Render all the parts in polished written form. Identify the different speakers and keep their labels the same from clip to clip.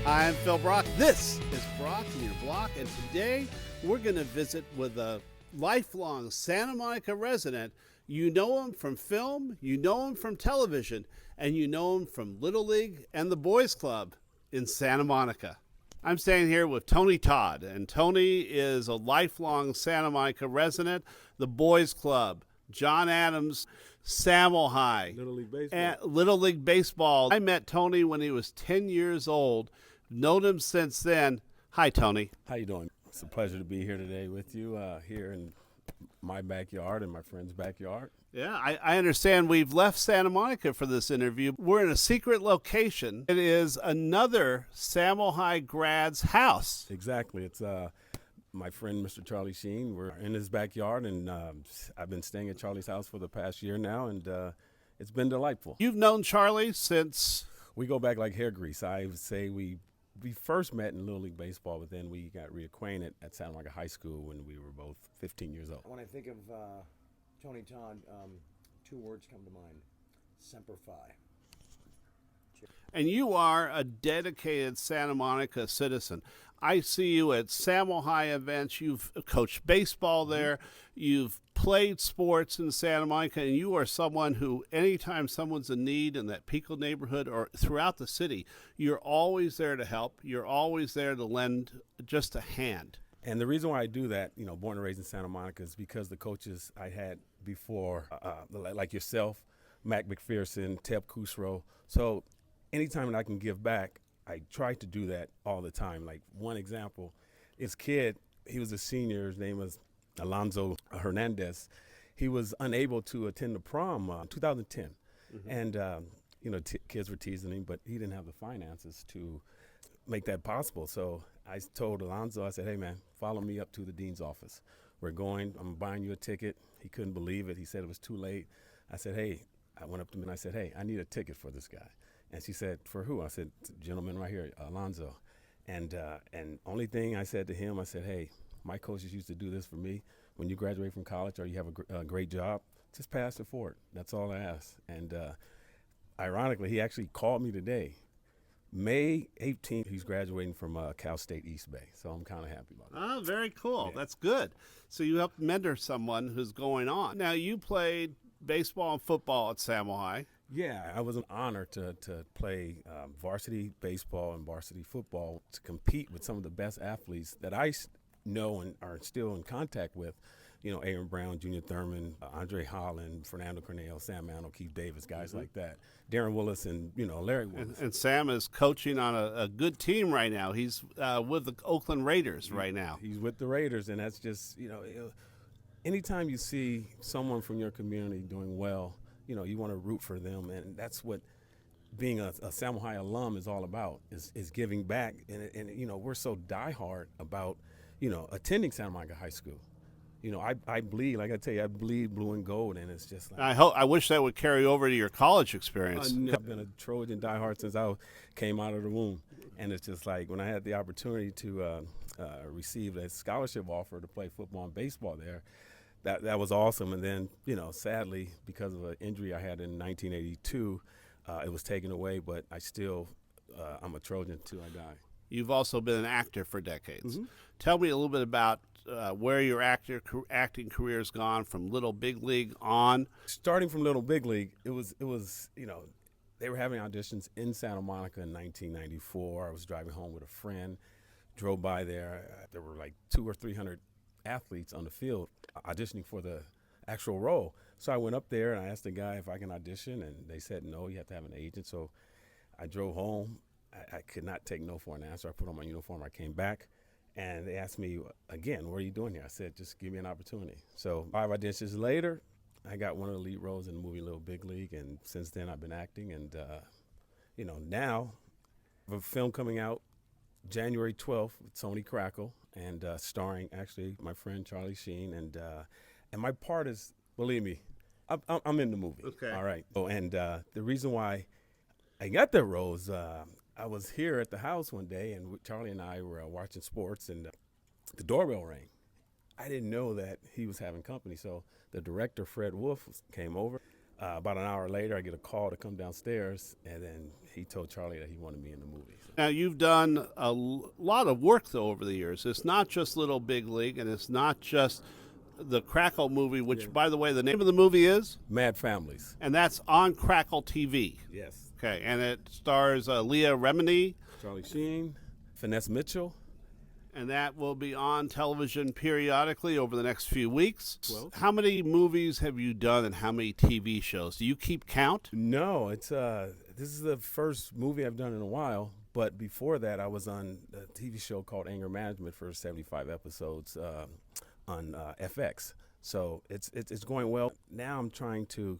Speaker 1: I'm Phil Brock. This is Brock and Your Block, and today we're going to visit with a lifelong Santa Monica resident. You know him from film, you know him from television, and you know him from Little League and the Boys Club in Santa Monica. I'm staying here with Tony Todd, and Tony is a lifelong Santa Monica resident, the Boys Club, John Adams, Samel High,
Speaker 2: Little League Baseball.
Speaker 1: and Little League Baseball. I met Tony when he was 10 years old. Known him since then. Hi, Tony.
Speaker 2: How you doing? It's a pleasure to be here today with you here in my backyard and my friend's backyard.
Speaker 1: Yeah, I understand we've left Santa Monica for this interview. We're in a secret location. It is another Samel High grad's house.
Speaker 2: Exactly. It's my friend, Mr. Charlie Sheen. We're in his backyard, and I've been staying at Charlie's house for the past year now, and it's been delightful.
Speaker 1: You've known Charlie since...
Speaker 2: We go back like hair grease. I would say we first met in Little League Baseball, but then we got reacquainted at Santa Monica High School when we were both 15 years old.
Speaker 3: When I think of Tony Todd, two words come to mind: Semper Fi.
Speaker 1: And you are a dedicated Santa Monica citizen. I see you at Samel High events. You've coached baseball there. You've played sports in Santa Monica, and you are someone who, anytime someone's in need in that Pico neighborhood or throughout the city, you're always there to help. You're always there to lend just a hand.
Speaker 2: And the reason why I do that, born and raised in Santa Monica, is because the coaches I had before, like yourself, Mac McPherson, Teb Kusro. So anytime that I can give back, I try to do that all the time. Like one example, his kid, he was a senior, his name was Alonzo Hernandez. He was unable to attend the prom in 2010. And, kids were teasing him, but he didn't have the finances to make that possible. So I told Alonzo, I said, hey, man, follow me up to the dean's office. We're going, I'm buying you a ticket. He couldn't believe it. He said it was too late. I said, hey, I went up to him and I said, hey, I need a ticket for this guy. And she said, for who? I said, gentleman right here, Alonzo. And only thing I said to him, I said, hey, my coaches used to do this for me. When you graduate from college or you have a great job, just pass it forward. That's all I ask. And ironically, he actually called me today. May 18th, he's graduating from Cal State East Bay. So I'm kind of happy about that.
Speaker 1: Oh, very cool.
Speaker 2: Yeah.
Speaker 1: That's good. So you helped mentor someone who's going on. Now, you played baseball and football at Samel High.
Speaker 2: Yeah, I was an honor to play varsity baseball and varsity football, to compete with some of the best athletes that I know and are still in contact with. Aaron Brown, Junior Thurman, Andre Holland, Fernando Cornell, Sam Mann, Keith Davis, guys like that. Darren Willis and, Larry Willis.
Speaker 1: And Sam is coaching on a good team right now. He's with the Oakland Raiders right now.
Speaker 2: He's with the Raiders, and that's just, anytime you see someone from your community doing well, you want to root for them, and that's what being a Samel High alum is all about, is giving back. And we're so diehard about, attending Santa Monica High School. I bleed, like I tell you, I bleed blue and gold, and it's just like.
Speaker 1: I wish that would carry over to your college experience.
Speaker 2: I've been a Trojan diehard since I came out of the womb, and it's just like when I had the opportunity to receive a scholarship offer to play football and baseball there, that was awesome. And then, sadly, because of an injury I had in 1982, it was taken away, but I still, I'm a Trojan until I die.
Speaker 1: You've also been an actor for decades. Tell me a little bit about where your acting career has gone from Little Big League on.
Speaker 2: Starting from Little Big League, it was they were having auditions in Santa Monica in 1994. I was driving home with a friend, drove by there. There were like 200 or 300 athletes on the field auditioning for the actual role. So I went up there and I asked the guy if I can audition, and they said no, you have to have an agent. So I drove home. I could not take no for an answer. I put on my uniform. I came back, and they asked me again, what are you doing here? I said, just give me an opportunity. So 5 auditions later, I got one of the lead roles in the movie Little Big League, and since then I've been acting. And, now I have a film coming out January 12th with Tony Crackle, and starring actually my friend Charlie Sheen. And my part is, believe me, I'm in the movie.
Speaker 1: Okay.
Speaker 2: All right. Oh, and the reason why I got that role is I was here at the house one day, and Charlie and I were watching sports, and the doorbell rang. I didn't know that he was having company, so the director, Fred Wolf, came over. About an hour later, I get a call to come downstairs, and then he told Charlie that he wanted me in the movie. So.
Speaker 1: Now, you've done a lot of work, though, over the years. It's not just Little Big League, and it's not just the Crackle movie, which, by the way, the name of the movie is?
Speaker 2: Mad Families.
Speaker 1: And that's on Crackle TV.
Speaker 2: Yes.
Speaker 1: Okay, and it stars Leah Remini.
Speaker 2: Charlie Sheen, Finesse Mitchell.
Speaker 1: And that will be on television periodically over the next few weeks.
Speaker 2: 12.
Speaker 1: How many movies have you done and how many TV shows? Do you keep count?
Speaker 2: No, it's this is the first movie I've done in a while. But before that, I was on a TV show called Anger Management for 75 episodes on FX. So it's going well. Now I'm trying to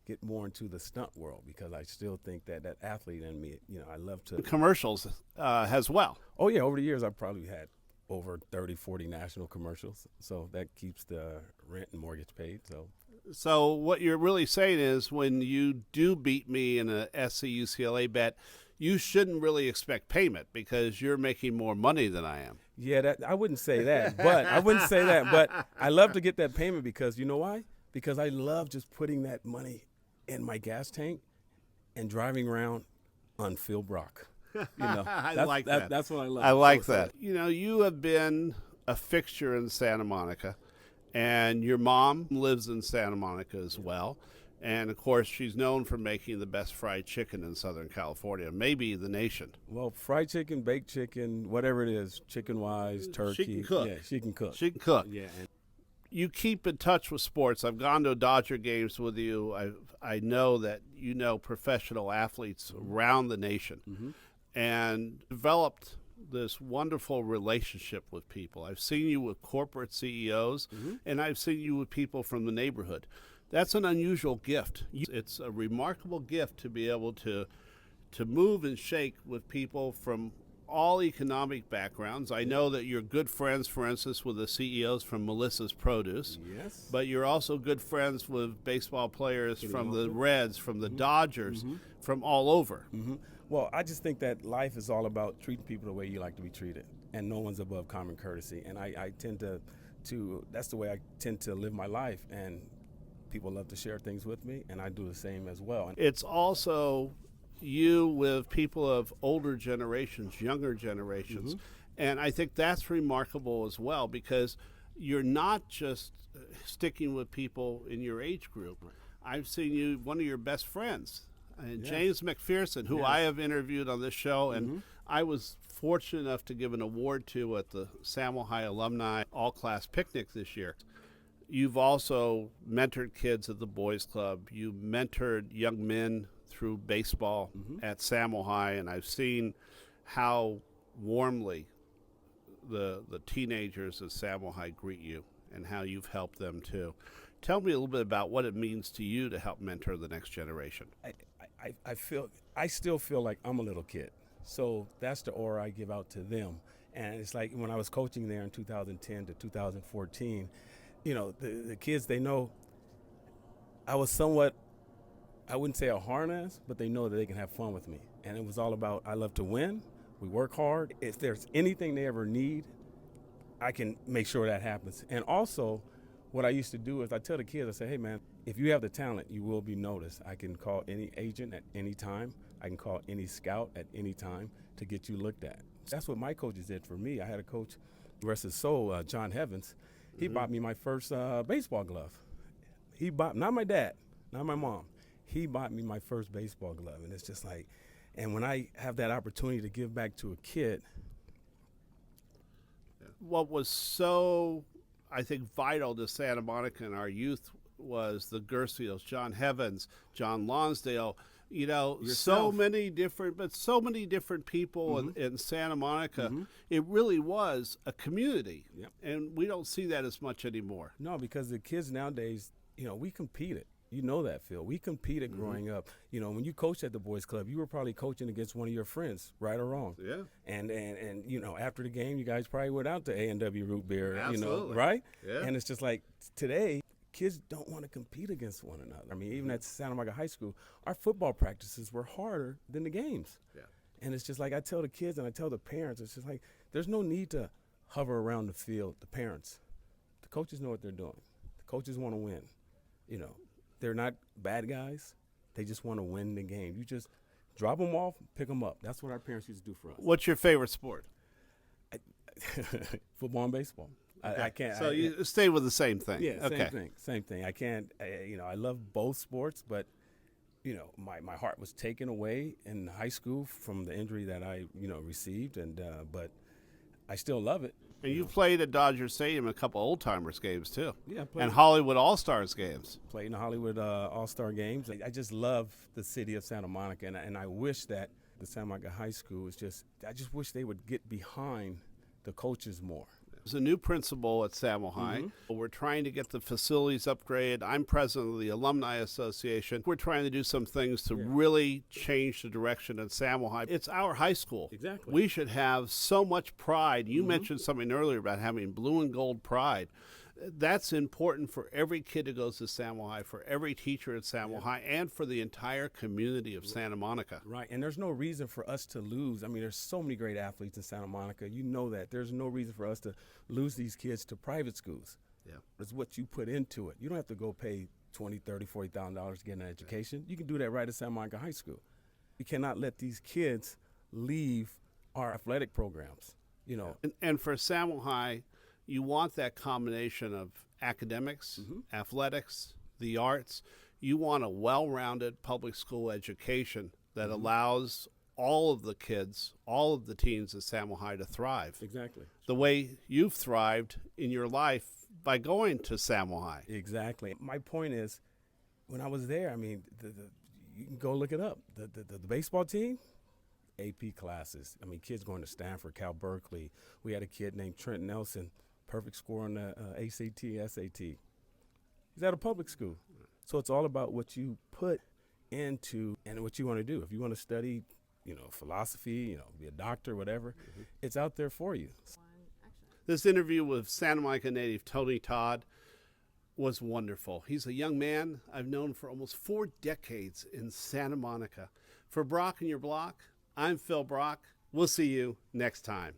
Speaker 2: get more into the stunt world because I still think that athlete in me, I love to.
Speaker 1: Commercials as well.
Speaker 2: Oh, yeah. Over the years, I've probably had over 30, 40 national commercials. So that keeps the rent and mortgage paid.
Speaker 1: So what you're really saying is when you do beat me in a SC-UCLA bet, you shouldn't really expect payment because you're making more money than I am.
Speaker 2: Yeah, I wouldn't say that. But I love to get that payment because you know why? Because I love just putting that money in my gas tank and driving around on Phil Brock.
Speaker 1: I like that.
Speaker 2: That's what I love.
Speaker 1: I like that. You have been a fixture in Santa Monica, and your mom lives in Santa Monica as well. And, of course, she's known for making the best fried chicken in Southern California, maybe the nation.
Speaker 2: Well, fried chicken, baked chicken, whatever it is, chicken-wise, turkey.
Speaker 1: She can cook.
Speaker 2: Yeah, she can cook.
Speaker 1: She can cook.
Speaker 2: Yeah.
Speaker 1: You keep in touch with sports. I've gone to Dodger games with you. I know that you know professional athletes around the nation and developed this wonderful relationship with people. I've seen you with corporate CEOs, and I've seen you with people from the neighborhood. That's an unusual gift. It's a remarkable gift to be able to move and shake with people from all economic backgrounds. I know that you're good friends, for instance, with the CEOs from Melissa's Produce.
Speaker 2: Yes.
Speaker 1: But you're also good friends with baseball players from the Reds, from the Dodgers, from all over.
Speaker 2: Well, I just think that life is all about treating people the way you like to be treated, and no one's above common courtesy. And I tend to that's the way I tend to live my life, and people love to share things with me, and I do the same as well.
Speaker 1: It's also you with people of older generations, younger generations, and I think that's remarkable as well because you're not just sticking with people in your age group. I've seen you, one of your best friends, James McPherson, who I have interviewed on this show, and I was fortunate enough to give an award to at the Samuel High Alumni All-Class Picnic this year. You've also mentored kids at the Boys Club. You mentored young men through baseball at Samuel High, and I've seen how warmly the teenagers at Samuel High greet you and how you've helped them too. Tell me a little bit about what it means to you to help mentor the next generation.
Speaker 2: I still feel like I'm a little kid, so that's the aura I give out to them. And it's like when I was coaching there in 2010 to 2014, the kids, they know I was somewhat, I wouldn't say a hard ass, but they know that they can have fun with me. And it was all about, I love to win. We work hard. If there's anything they ever need, I can make sure that happens. And also, what I used to do is I tell the kids, I say, hey, man, if you have the talent, you will be noticed. I can call any agent at any time. I can call any scout at any time to get you looked at. That's what my coaches did for me. I had a coach, rest his soul, John Heavens. He bought me my first baseball glove. He bought, not my dad, not my mom. He bought me my first baseball glove. And it's just like, and when I have that opportunity to give back to a kid.
Speaker 1: What was so, I think, vital to Santa Monica in our youth was the Gercios, John Heavens, John Lonsdale, so many different people in Santa Monica. It really was a community, and we don't see that as much anymore.
Speaker 2: No, because the kids nowadays, we competed. You know that, Phil. We competed growing up. When you coached at the Boys Club, you were probably coaching against one of your friends, right or wrong.
Speaker 1: Yeah.
Speaker 2: And after the game, you guys probably went out to A&W Root Beer,
Speaker 1: Absolutely.
Speaker 2: Right?
Speaker 1: Yeah.
Speaker 2: And it's just like today, kids don't want to compete against one another. I mean, even at Santa Monica High School, our football practices were harder than the games. Yeah. And it's just like I tell the kids and I tell the parents, it's just like there's no need to hover around the field, the parents. The coaches know what they're doing. The coaches want to win, they're not bad guys. They just want to win the game. You just drop them off, pick them up. That's what our parents used to do for us.
Speaker 1: What's your favorite sport?
Speaker 2: Football and baseball. I can't.
Speaker 1: So you stay with the same thing.
Speaker 2: Yeah,
Speaker 1: okay.
Speaker 2: same thing. I can't. I love both sports, but my heart was taken away in high school from the injury that I received, and but I still love it.
Speaker 1: And you played at Dodger Stadium a couple old timers games too.
Speaker 2: Yeah, I played,
Speaker 1: and Hollywood All Stars games.
Speaker 2: played in the Hollywood All-Star games. I just love the city of Santa Monica, and I wish that the Santa Monica High School is just. I just wish they would get behind the coaches more.
Speaker 1: There's a new principal at Samo High. We're trying to get the facilities upgraded. I'm president of the Alumni Association. We're trying to do some things to really change the direction at Samo High. It's our high school.
Speaker 2: Exactly.
Speaker 1: We should have so much pride. You mentioned something earlier about having blue and gold pride. That's important for every kid who goes to Samo High, for every teacher at Samo High, and for the entire community of Santa Monica.
Speaker 2: Right, and there's no reason for us to lose. I mean, there's so many great athletes in Santa Monica. You know that. There's no reason for us to lose these kids to private schools.
Speaker 1: Yeah.
Speaker 2: It's what you put into it. You don't have to go pay $20,000, $30,000, $40,000 to get an education. You can do that right at Santa Monica High School. We cannot let these kids leave our athletic programs,
Speaker 1: And for Samo High, you want that combination of academics, athletics, the arts. You want a well-rounded public school education that allows all of the kids, all of the teens at Samo High to thrive.
Speaker 2: Exactly.
Speaker 1: The way you've thrived in your life by going to Samo High.
Speaker 2: Exactly. My point is, when I was there, I mean, you can go look it up. The baseball team, AP classes. I mean, kids going to Stanford, Cal Berkeley. We had a kid named Trent Nelson, perfect score on the ACT, SAT. He's at a public school. So it's all about what you put into and what you want to do. If you want to study, philosophy, be a doctor, whatever, it's out there for you.
Speaker 1: This interview with Santa Monica native Tony Todd was wonderful. He's a young man I've known for almost 4 decades in Santa Monica. For Brock and Your Block, I'm Phil Brock. We'll see you next time.